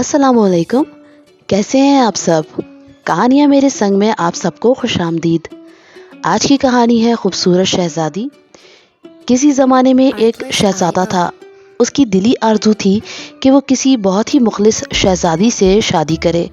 अस्सलाम वालेकुम। कैसे हैं आप सब? कहानियाँ मेरे संग में आप सबको खुश आमदीद। आज की कहानी है खूबसूरत शहज़ादी। किसी ज़माने में एक शहज़ादा था। उसकी दिली आरज़ू थी कि वो किसी बहुत ही मुखलिस शहज़ादी से शादी करे।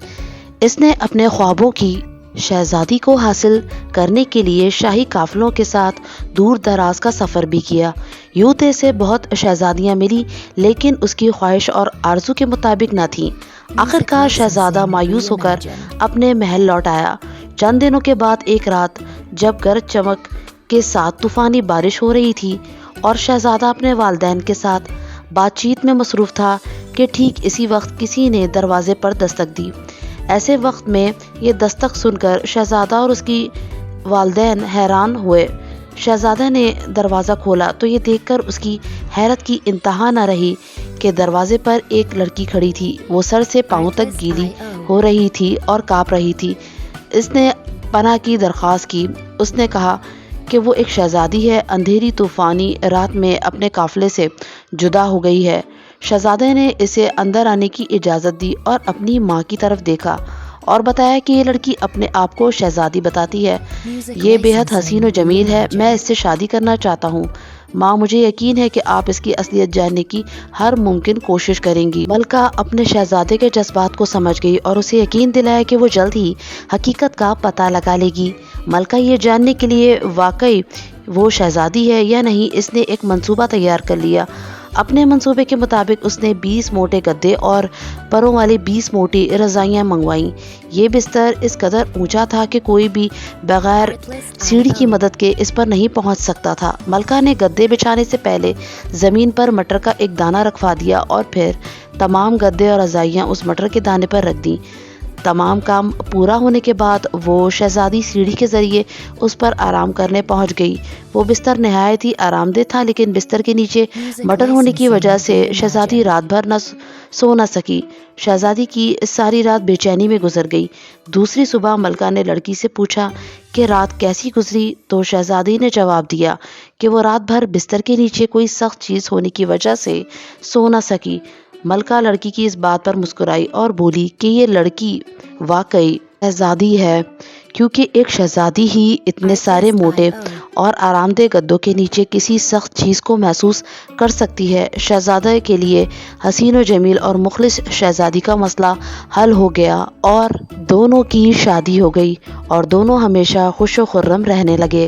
इसने अपने ख्वाबों की शहज़ादी को हासिल करने के लिए शाही काफ़िलों के साथ दूर दराज का सफ़र भी किया। यूँ तो इसे बहुत शहज़ादियाँ मिली, लेकिन उसकी ख्वाहिश और आरज़ू के मुताबिक न थी। आखिरकार शहज़ादा मायूस होकर अपने महल लौट आया। चंद दिनों के बाद एक रात, जब गरज चमक के साथ तूफ़ानी बारिश हो रही थी और शहज़ादा अपने वालिदैन के साथ बातचीत में मसरूफ़ था कि ठीक इसी वक्त किसी ने दरवाज़े पर दस्तक दी। ऐसे वक्त में ये दस्तक सुनकर शहज़ादा और उसकी वालिदैन हैरान हुए। शहज़ादा ने दरवाज़ा खोला तो ये देखकर उसकी हैरत की इंतहा न रही कि दरवाजे पर एक लड़की खड़ी थी। वो सर से पाँव तक गीली हो रही थी और काँप रही थी। इसने पनाह की दरख्वास्त की। उसने कहा कि वो एक शहज़ादी है, अंधेरी तूफ़ानी रात में अपने काफ़िले से जुदा हो गई है। शहज़ादे ने इसे अंदर आने की इजाज़त दी और अपनी माँ की तरफ देखा और बताया कि ये लड़की अपने आप को शहज़ादी बताती है। ये बेहद हसीन और जमील है, मैं इससे शादी करना चाहता हूँ। माँ, मुझे यकीन है कि आप इसकी असलियत जानने की हर मुमकिन कोशिश करेंगी। मलका अपने शहज़ादे के जज्बात को समझ गई और उसे यकीन दिलाया कि वो जल्द ही हकीकत का पता लगा लेगी। मलका ये जानने के लिए वाकई वो शहज़ादी है या नहीं, इसने एक मंसूबा तैयार कर लिया। अपने मंसूबे के मुताबिक उसने 20 मोटे गद्दे और परों वाली 20 मोटी रज़ाइयाँ मंगवाईं। ये बिस्तर इस कदर ऊंचा था कि कोई भी बगैर सीढ़ी की मदद के इस पर नहीं पहुंच सकता था। मलका ने गद्दे बिछाने से पहले ज़मीन पर मटर का एक दाना रखवा दिया और फिर तमाम गद्दे और रज़ाइयाँ उस मटर के दाने पर रख दी। तमाम काम पूरा होने के बाद वो शहज़ादी सीढ़ी के ज़रिए उस पर आराम करने पहुंच गई। वो बिस्तर नहायत ही आरामदेह था, लेकिन बिस्तर के नीचे मटर होने की वजह से शहज़ादी रात भर सो न सकी। शहज़ादी की सारी रात बेचैनी में गुजर गई। दूसरी सुबह मलका ने लड़की से पूछा कि रात कैसी गुजरी, तो शहज़ादी ने जवाब दिया कि वो रात भर बिस्तर के नीचे कोई सख्त चीज़ होने की वजह से सो न सकी। मलका लड़की की इस बात पर मुस्कुराई और बोली कि ये लड़की वाकई शहज़ादी है, क्योंकि एक शहज़ादी ही इतने सारे मोटे और आरामदेह गद्दों के नीचे किसी सख्त चीज़ को महसूस कर सकती है। शहज़ादे के लिए हसीन और जमील और मुखलिस शहज़ादी का मसला हल हो गया और दोनों की शादी हो गई और दोनों हमेशा खुश व खुर्रम रहने लगे।